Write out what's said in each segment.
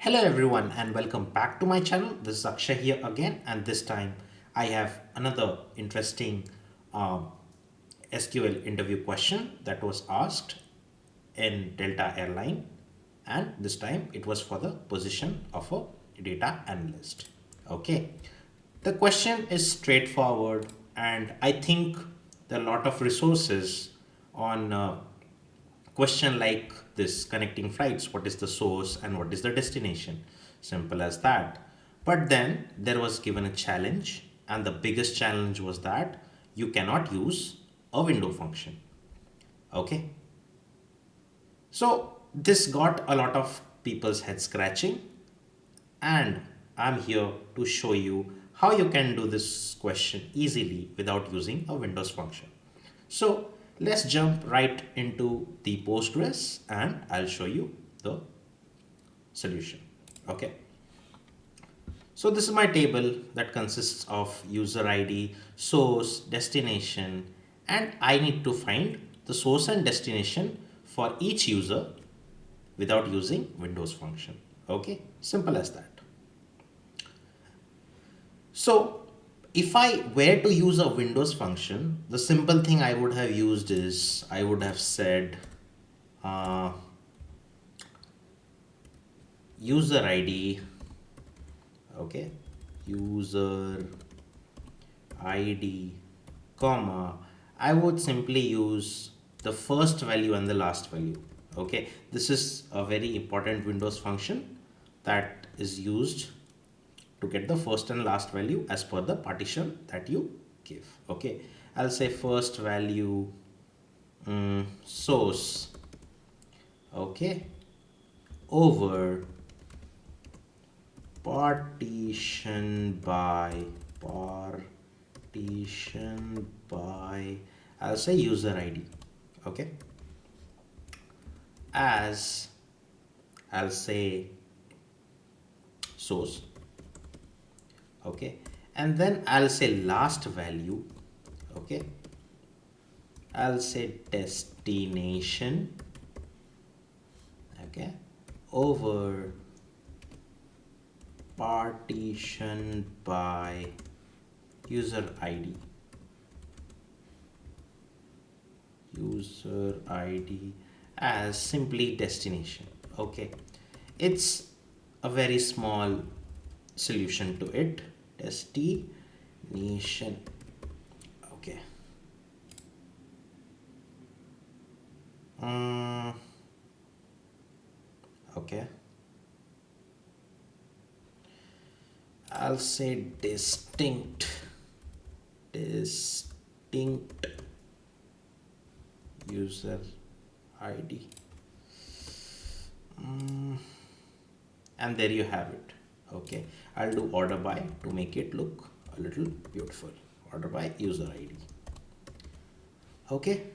Hello everyone and welcome back to my channel. This is Akshay here again, and this time I have another interesting SQL interview question that was asked in Delta Airline, and this time it was for the position of a data analyst. Okay, the question is straightforward, and I think there are a lot of resources on question like this: connecting flights, what is the source and what is the destination? Simple as that. But then there was given a challenge, and the biggest challenge was that you cannot use a window function. Okay, so this got a lot of people's head scratching, and I'm here to show you how you can do this question easily without using a Windows function. So let's jump right into the Postgres and I'll show you the solution. Okay. So this is my table that consists of user ID, source, destination, and I need to find the source and destination for each user without using Windows function. Okay, simple as that. So if I were to use a Windows function, the simple thing I would have used is I would have said user ID, okay, user ID, comma, I would simply use the first value and the last value. Okay, this is a very important Windows function that is used to get the first and last value as per the partition that you give. Okay, I'll say first value source, okay, over partition by I'll say user ID, okay, as I'll say source, okay, and then I'll say last value, okay, I'll say destination, okay, over partition by user ID, as simply destination. Okay, it's a very small solution to it, destination. Okay, okay, I'll say distinct user ID, and there you have it. Okay, I'll do order by to make it look a little beautiful. Order by user ID. Okay,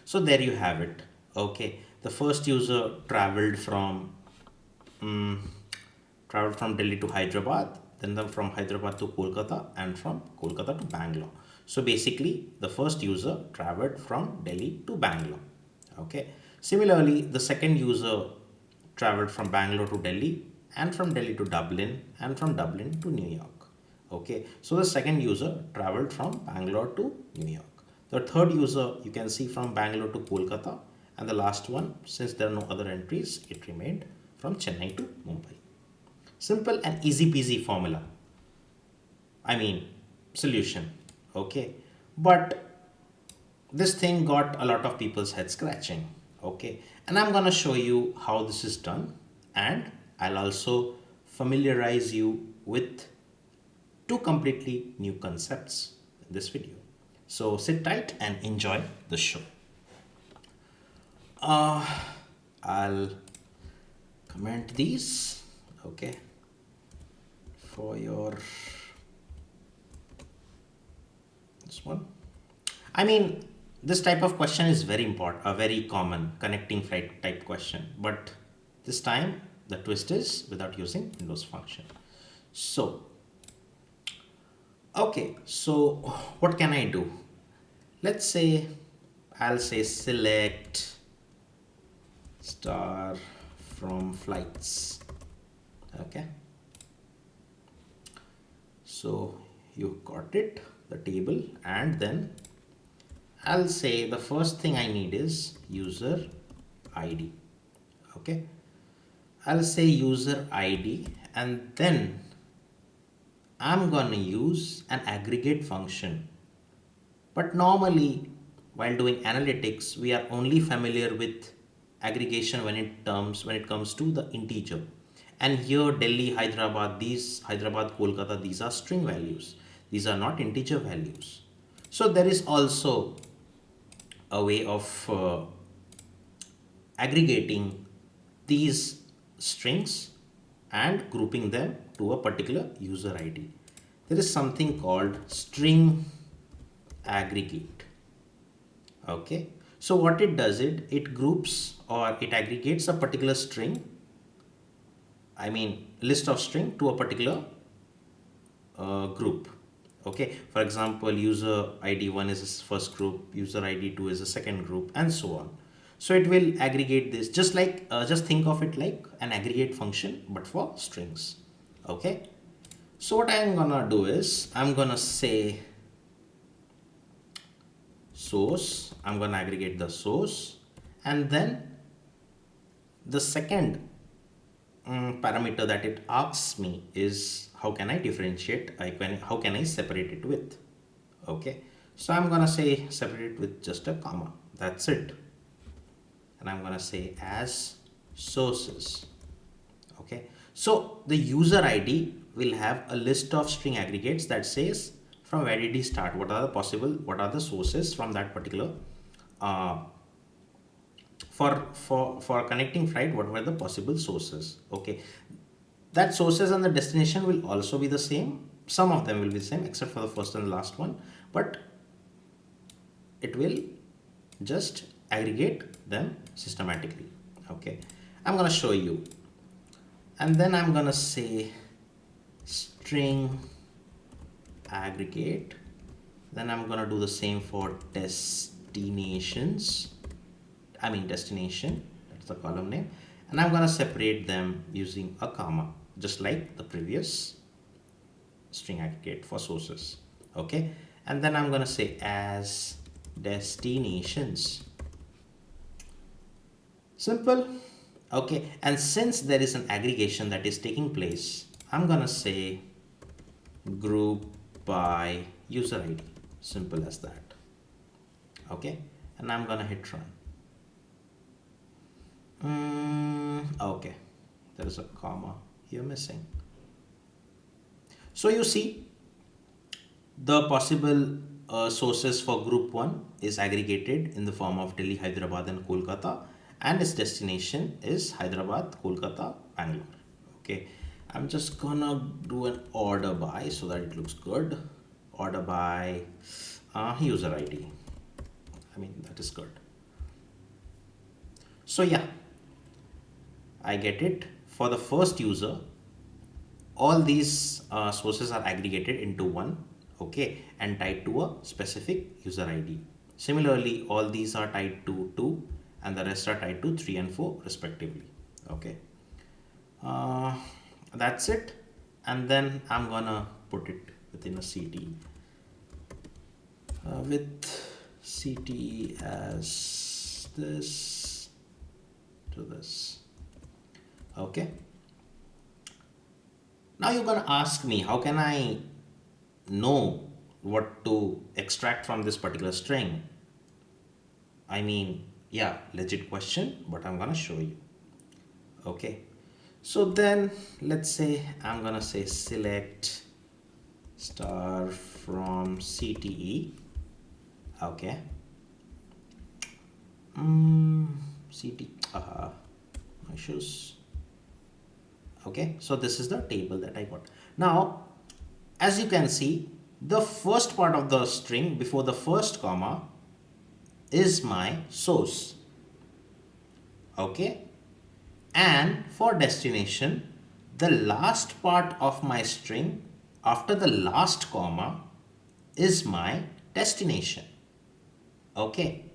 so there you have it. Okay, the first user traveled from Delhi to Hyderabad, then from Hyderabad to Kolkata, and from Kolkata to Bangalore. So basically, the first user traveled from Delhi to Bangalore. Okay. Similarly, the second user traveled from Bangalore to Delhi, and from Delhi to Dublin, and from Dublin to New York. Okay. So the second user traveled from Bangalore to New York. The third user you can see from Bangalore to Kolkata, and the last one, since there are no other entries, it remained from Chennai to Mumbai. Simple and easy peasy formula. I mean, solution. Okay. But this thing got a lot of people's head scratching. Okay. And I'm going to show you how this is done. And I'll also familiarize you with two completely new concepts in this video. So sit tight and enjoy the show. I'll comment these. Okay. For your this one, I mean, this type of question is very important, a very common connecting flight type question, but this time the twist is without using Windows function. So okay, so what can I do? Let's say I'll say select star from flights. Okay, so you got it, the table, and then I'll say the first thing I need is user ID. Okay, I'll say user ID, and then I'm gonna use an aggregate function. But normally, while doing analytics, we are only familiar with aggregation when it comes to the integer. And here, Delhi, Hyderabad, Kolkata, these are string values. These are not integer values. So there is also a way of aggregating these strings and grouping them to a particular user ID. There is something called string aggregate. Okay, so what it does, it groups or it aggregates a particular string, I mean list of string, to a particular group. Okay, for example, user ID 1 is a first group, user ID 2 is a second group, and so on. So it will aggregate this, just like just think of it like an aggregate function but for strings. Okay, so what I'm gonna do is I'm gonna say source, I'm gonna aggregate the source, and then the second parameter that it asks me is how can I differentiate, how can I separate it with. Okay, so I'm gonna say separate it with just a comma, that's it. And I'm gonna say as sources. Okay, so the user ID will have a list of string aggregates that says from where did he start, what are the sources from that particular for connecting flight, what were the possible sources. Okay, that sources and the destination will also be the same, some of them will be the same except for the first and the last one, but it will just aggregate them systematically. Okay, I'm gonna show you, and then I'm gonna say string aggregate, then I'm gonna do the same for destination, that's the column name, and I'm gonna separate them using a comma, just like the previous string aggregate for sources. Okay, and then I'm gonna say as destinations. Simple. Okay, and since there is an aggregation that is taking place, I'm gonna say group by user ID. Simple as that. Okay, and I'm gonna hit run. Okay, there is a comma here missing. So you see, the possible sources for group 1 is aggregated in the form of Delhi, Hyderabad, and Kolkata, and its destination is Hyderabad, Kolkata, Bangalore. Okay, I'm just gonna do an order by so that it looks good. Order by user ID. That is good. So yeah, I get it. For the first user, all these sources are aggregated into one, okay, and tied to a specific user ID. Similarly, all these are tied to 2 and the rest are tied to 3 and 4 respectively. Okay, that's it. And then I'm gonna put it within a CTE with CTE as this to this. Okay, now you're gonna ask me, how can I know what to extract from this particular string? Yeah, legit question, but I'm gonna show you. Okay, so then let's say I'm gonna say select star from CTE. Okay, CT issues. Okay, so this is the table that I got. Now, as you can see, the first part of the string before the first comma is my source. Okay, and for destination, the last part of my string after the last comma is my destination. Okay,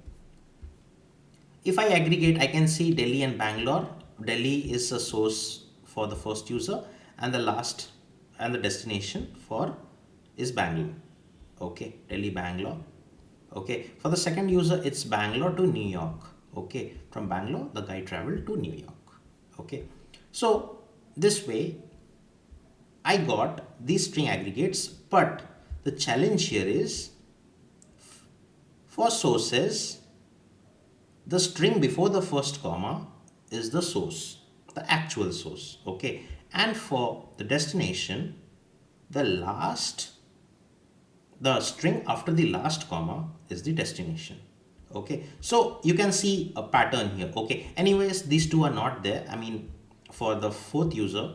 if I aggregate, I can see Delhi and Bangalore Delhi is a source for the first user, and the last and the destination for is Bangalore. Okay, Delhi, Bangalore. Okay, for the second user, it's Bangalore to New York. Okay, from Bangalore, the guy traveled to New York. Okay, so this way I got these string aggregates, but the challenge here is for sources, the string before the first comma is the source, the actual source. Okay, and for the destination, the last, the string after the last comma is the destination. Okay, so you can see a pattern here. Okay, anyways, these two are not there. I mean, for the fourth user,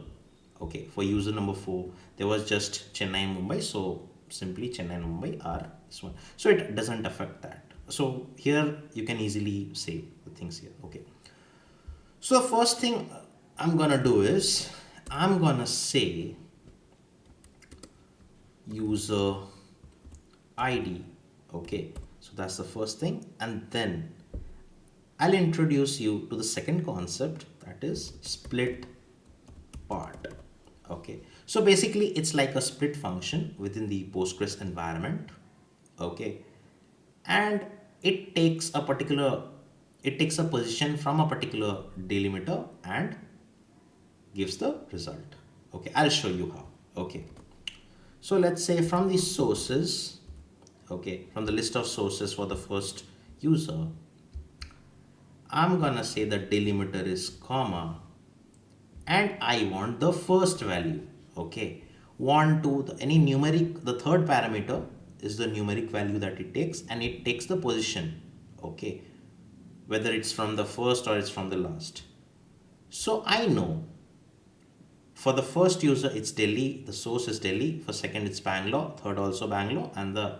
okay, for user number 4, there was just Chennai and Mumbai, so simply Chennai and Mumbai are this one, so it doesn't affect that. So here you can easily say the things here. Okay, so the first thing I'm gonna do is I'm gonna say user ID. Okay, so that's the first thing, and then I'll introduce you to the second concept, that is split part. Okay, so basically it's like a split function within the Postgres environment. Okay, and it takes a particular, it takes a position from a particular delimiter and gives the result. Okay, I'll show you how. Okay, so let's say from the sources, okay, from the list of sources for the first user, I'm gonna say the delimiter is comma, and I want the first value. Okay, want to the, any numeric, the third parameter is the numeric value that it takes, and it takes the position. Okay, whether it's from the first or it's from the last. So I know for the first user it's Delhi, the source is Delhi. For second it's Bangalore, third also Bangalore, and the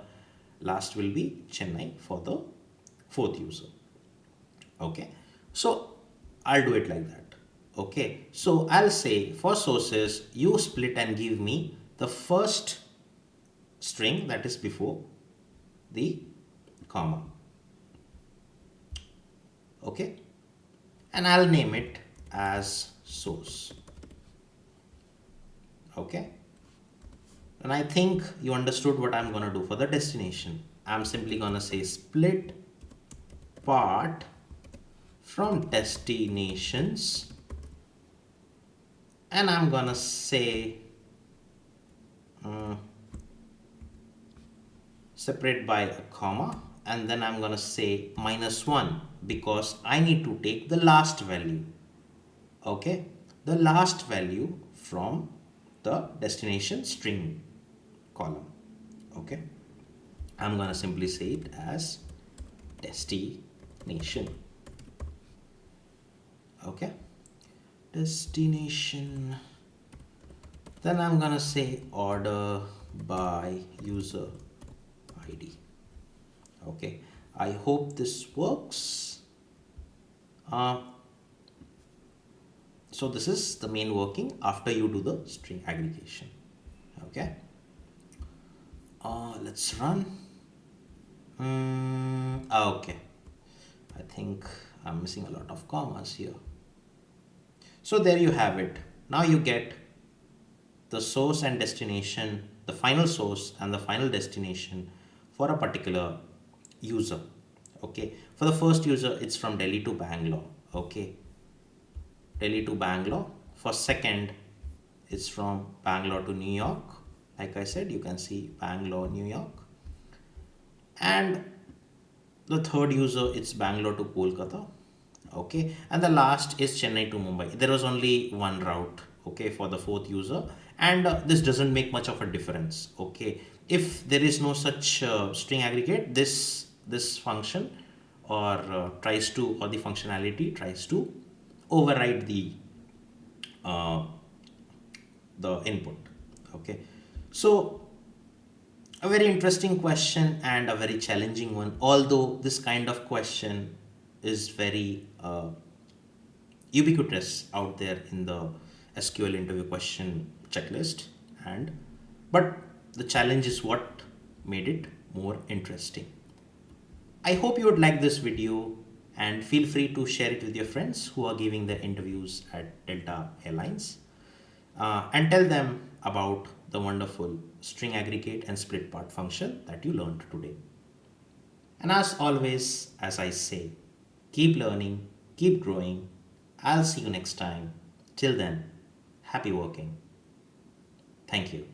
last will be Chennai for the fourth user. Okay, so I'll do it like that. Okay, so I'll say for sources, you split and give me the first string that is before the comma. Okay, and I'll name it as source. Okay, and I think you understood what I'm gonna do for the destination. I'm simply gonna say split part from destinations, and I'm gonna say separate by a comma, and then I'm gonna say -1 because I need to take the last value. Okay, the last value from the destination string column. Okay, I'm gonna simply say it as destination. Okay, destination, then I'm gonna say order by user ID. Okay, I hope this works. So this is the main working after you do the string aggregation. Okay, let's run. Okay, I think I'm missing a lot of commas here. So there you have it. Now you get the source and destination, the final source and the final destination for a particular user. Okay, for the first user it's from Delhi to Bangalore. Okay, Delhi to Bangalore. For second it's from Bangalore to New York. Like I said, you can see Bangalore, New York. And the third user it's Bangalore to Kolkata. Okay, and the last is Chennai to Mumbai. There was only one route, okay, for the fourth user, and this doesn't make much of a difference. Okay, if there is no such string aggregate, this function tries to, or the functionality tries to override uh, the input. Okay, so a very interesting question and a very challenging one, although this kind of question is very ubiquitous out there in the SQL interview question checklist, and but the challenge is what made it more interesting. I hope you would like this video, And feel free to share it with your friends who are giving their interviews at Delta Airlines, and tell them about the wonderful string aggregate and split part function that you learned today. And as always, as I say, keep learning, keep growing. I'll see you next time. Till then, happy working. Thank you.